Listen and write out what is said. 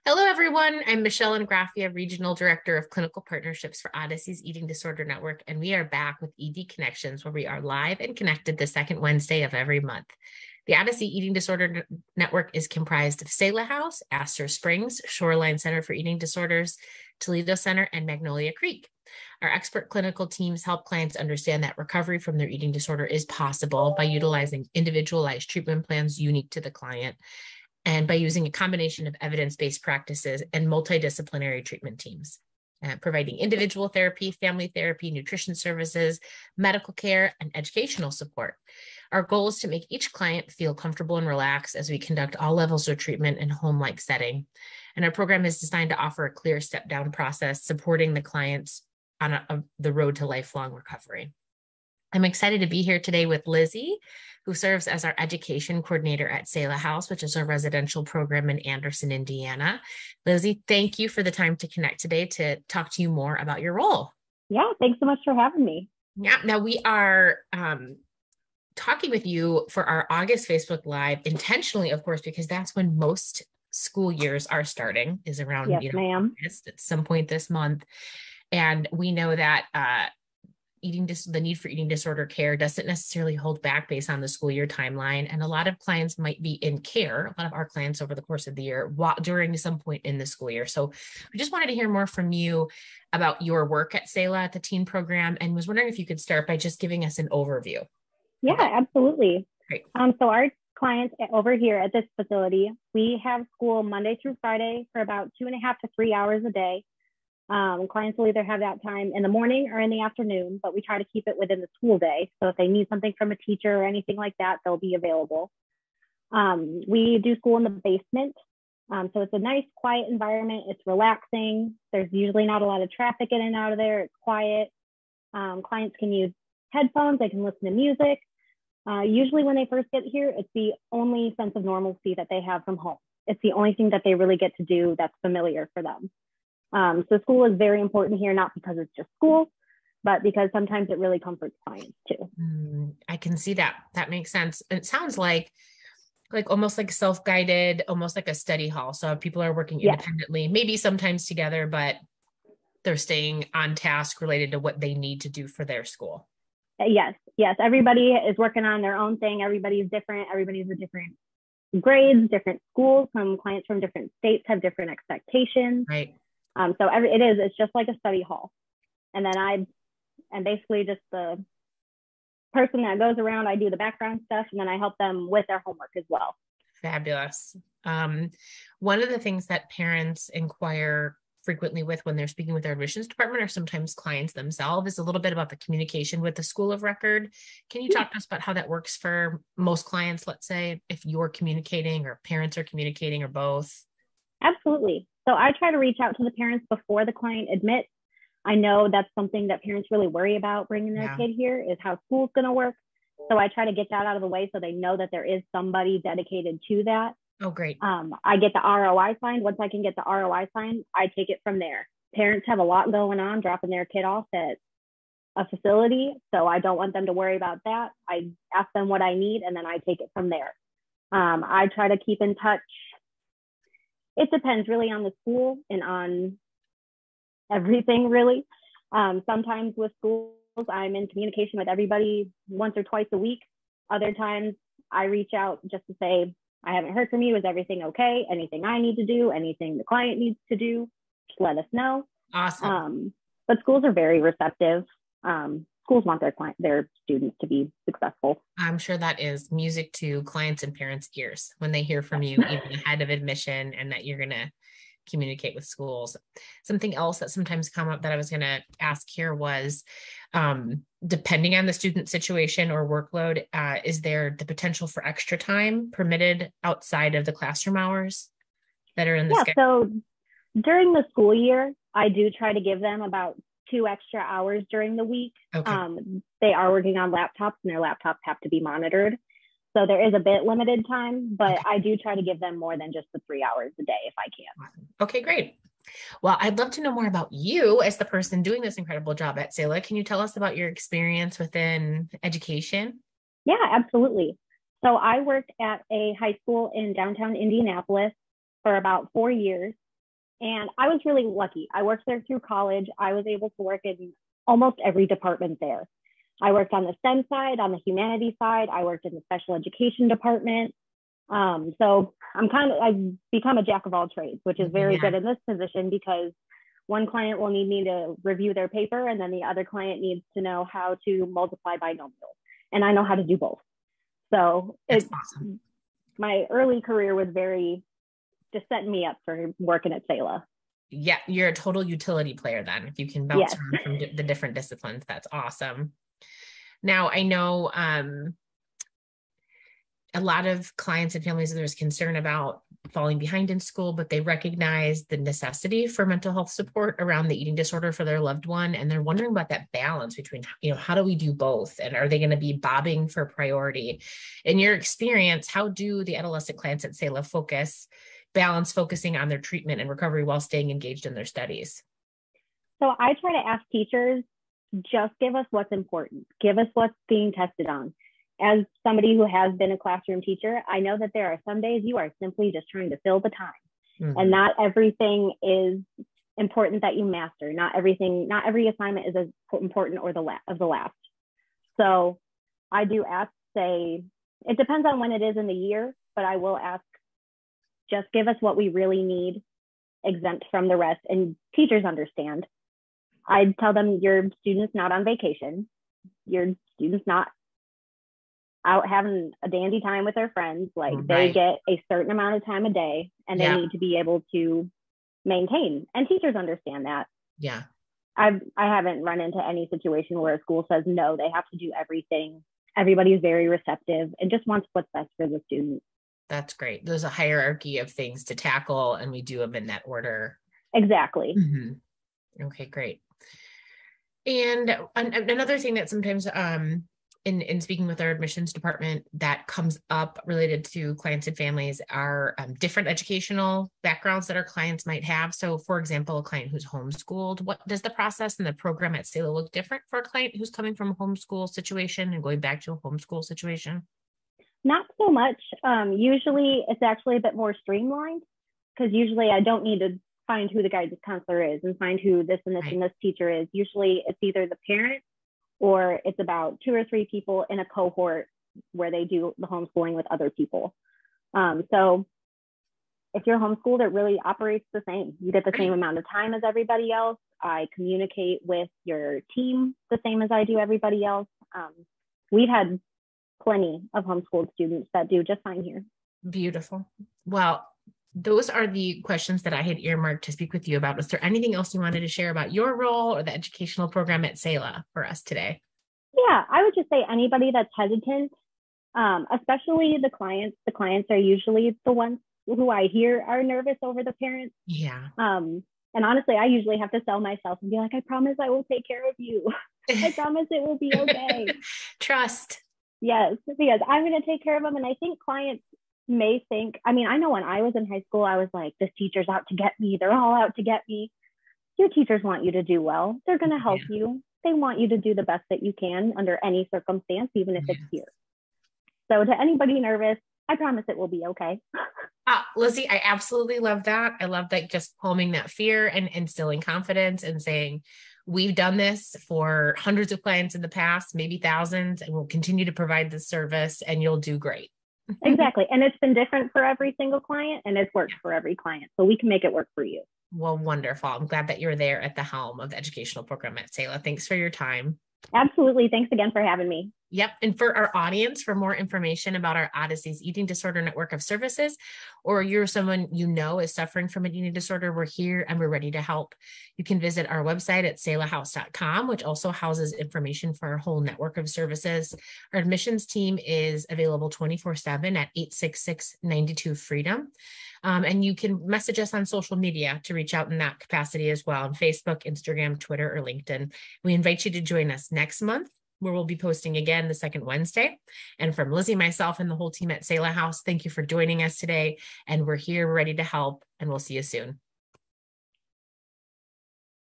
Hello, everyone. I'm Michelle Ingraffia, Regional Director of Clinical Partnerships for Odyssey's Eating Disorder Network, and we are back with ED Connections, where we are live and connected the second Wednesday of every month. The Odyssey Eating Disorder Network is comprised of Selah House, Astor Springs, Shoreline Center for Eating Disorders, Toledo Center, and Magnolia Creek. Our expert clinical teams help clients understand that recovery from their eating disorder is possible by utilizing individualized treatment plans unique to the client, and by using a combination of evidence-based practices and multidisciplinary treatment teams, providing individual therapy, family therapy, nutrition services, medical care, and educational support. Our goal is to make each client feel comfortable and relaxed as we conduct all levels of treatment in a home-like setting. And our program is designed to offer a clear step-down process, supporting the clients on the road to lifelong recovery. I'm excited to be here today with Lizzie, who serves as our education coordinator at Selah House, which is our residential program in Anderson, Indiana. Lizzie, thank you for the time to connect today to talk to you more about your role. Yeah, thanks so much for having me. Yeah, now we are talking with you for our August Facebook Live, intentionally, of course, because that's when most school years are starting, is around August at some point this month. And we know that the need for eating disorder care doesn't necessarily hold back based on the school year timeline. And a lot of clients might be in care, a lot of our clients over the course of the year, during some point in the school year. So we just wanted to hear more from you about your work at Selah at the teen program, and was wondering if you could start by just giving us an overview. Yeah, absolutely. Great. So our clients over here at this facility, we have school Monday through Friday for about 2.5 to 3 hours a day. Clients will either have that time in the morning or in the afternoon, but we try to keep it within the school day. So if they need something from a teacher or anything like that, they'll be available. We do school in the basement. So it's a nice, quiet environment. It's relaxing. There's usually not a lot of traffic in and out of there. It's quiet. Clients can use headphones. They can listen to music. Usually when they first get here, it's the only sense of normalcy that they have from home. It's the only thing that they really get to do that's familiar for them. So school is very important here, not because it's just school, but because sometimes it really comforts clients too. I can see that. That makes sense. It sounds like almost like self-guided, almost like a study hall. So people are working independently, maybe sometimes together, but they're staying on task related to what they need to do for their school. Yes. Everybody is working on their own thing. Everybody's different. Everybody's with different grades, different schools. Some clients from different states have different expectations. Right. So it's just like a study hall. And then I'm basically just the person that goes around. I do the background stuff, and then I help them with their homework as well. Fabulous. One of the things that parents inquire frequently with when they're speaking with their admissions department, or sometimes clients themselves, is a little bit about the communication with the school of record. Can you talk to us about how that works for most clients? Let's say if you're communicating or parents are communicating or both. Absolutely. So I try to reach out to the parents before the client admits. I know that's something that parents really worry about bringing their kid here, is how school's going to work. So I try to get that out of the way so they know that there is somebody dedicated to that. Oh, great. I get the ROI signed. Once I can get the ROI signed, I take it from there. Parents have a lot going on, dropping their kid off at a facility. So I don't want them to worry about that. I ask them what I need, and then I take it from there. I try to keep in touch. It depends really on the school and on everything, really. Sometimes with schools, I'm in communication with everybody once or twice a week. Other times I reach out just to say, I haven't heard from you. Is everything okay? Anything I need to do? Anything the client needs to do? Just let us know. Awesome. But schools are very receptive. Schools want their students to be successful. I'm sure that is music to clients and parents' ears when they hear from you, even ahead of admission, and that you're going to communicate with schools. Something else that sometimes come up that I was going to ask here was, depending on the student situation or workload, is there the potential for extra time permitted outside of the classroom hours that are in the schedule? So during the school year, I do try to give them about 2 extra hours during the week. Okay. They are working on laptops, and their laptops have to be monitored. So there is a bit limited time, but I do try to give them more than just the 3 hours a day if I can. Awesome. Okay, great. Well, I'd love to know more about you as the person doing this incredible job at Selah. Can you tell us about your experience within education? Yeah, absolutely. So I worked at a high school in downtown Indianapolis for about 4 years. And I was really lucky. I worked there through college. I was able to work in almost every department there. I worked on the STEM side, on the humanities side. I worked in the special education department. So I've become a jack of all trades, which is very good in this position because one client will need me to review their paper, and then the other client needs to know how to multiply binomials. And I know how to do both. So it's awesome. My early career was just setting me up for working at Selah. Yeah, you're a total utility player then. If you can bounce around from the different disciplines, that's awesome. Now, I know a lot of clients and families, there's concern about falling behind in school, but they recognize the necessity for mental health support around the eating disorder for their loved one. And they're wondering about that balance between, how do we do both? And are they going to be bobbing for priority? In your experience, how do the adolescent clients at Selah balance focusing on their treatment and recovery while staying engaged in their studies? So I try to ask teachers, just give us what's important. Give us what's being tested on. As somebody who has been a classroom teacher, I know that there are some days you are simply just trying to fill the time. Mm-hmm. And not everything is important that you master. Not every assignment is as important or the last. So I do ask, it depends on when it is in the year, but I will ask, just give us what we really need, exempt from the rest. And teachers understand. I'd tell them your student's not on vacation. Your student's not out having a dandy time with their friends. They get a certain amount of time a day, and they need to be able to maintain. And teachers understand that. Yeah. I haven't run into any situation where a school says no, they have to do everything. Everybody's very receptive and just wants what's best for the student. That's great. There's a hierarchy of things to tackle, and we do them in that order. Exactly. Mm-hmm. Okay, great. And another thing that sometimes in speaking with our admissions department that comes up related to clients and families are different educational backgrounds that our clients might have. So for example, a client who's homeschooled, what does the process and the program at Selah look different for a client who's coming from a homeschool situation and going back to a homeschool situation? Not so much. Usually it's actually a bit more streamlined because usually I don't need to find who the guidance counselor is and find who this and this and this teacher is. Usually it's either the parent or it's about 2 or 3 people in a cohort where they do the homeschooling with other people. So if you're homeschooled, it really operates the same. You get the same amount of time as everybody else. I communicate with your team the same as I do everybody else. We've had plenty of homeschooled students that do just fine here. Beautiful. Well, those are the questions that I had earmarked to speak with you about. Was there anything else you wanted to share about your role or the educational program at Selah for us today? Yeah, I would just say anybody that's hesitant, especially the clients are usually the ones who I hear are nervous over the parents. Yeah. And honestly, I usually have to sell myself and be like, I promise I will take care of you. I promise it will be okay. Trust. Yes, because I'm going to take care of them. And I think clients may think, I know when I was in high school, I was like, this teacher's out to get me. They're all out to get me. Your teachers want you to do well. They're going to help you. They want you to do the best that you can under any circumstance, even if it's here. So to anybody nervous, I promise it will be okay. Lizzie, I absolutely love that. I love that, just calming that fear and instilling confidence and saying, we've done this for hundreds of clients in the past, maybe thousands, and we'll continue to provide this service and you'll do great. Exactly. And it's been different for every single client and it's worked for every client. So we can make it work for you. Well, wonderful. I'm glad that you're there at the helm of the educational program at Selah. Thanks for your time. Absolutely. Thanks again for having me. Yep. And for our audience, for more information about our Odyssey's eating disorder network of services, or you're someone you know is suffering from an eating disorder, we're here and we're ready to help. You can visit our website at selahhouse.com, which also houses information for our whole network of services. Our admissions team is available 24/7 at 866-92-FREEDOM. And you can message us on social media to reach out in that capacity as well, on Facebook, Instagram, Twitter, or LinkedIn. We invite you to join us next month, where we'll be posting again the second Wednesday. And from Lizzie, myself, and the whole team at Selah House, thank you for joining us today. And we're here ready to help, and we'll see you soon.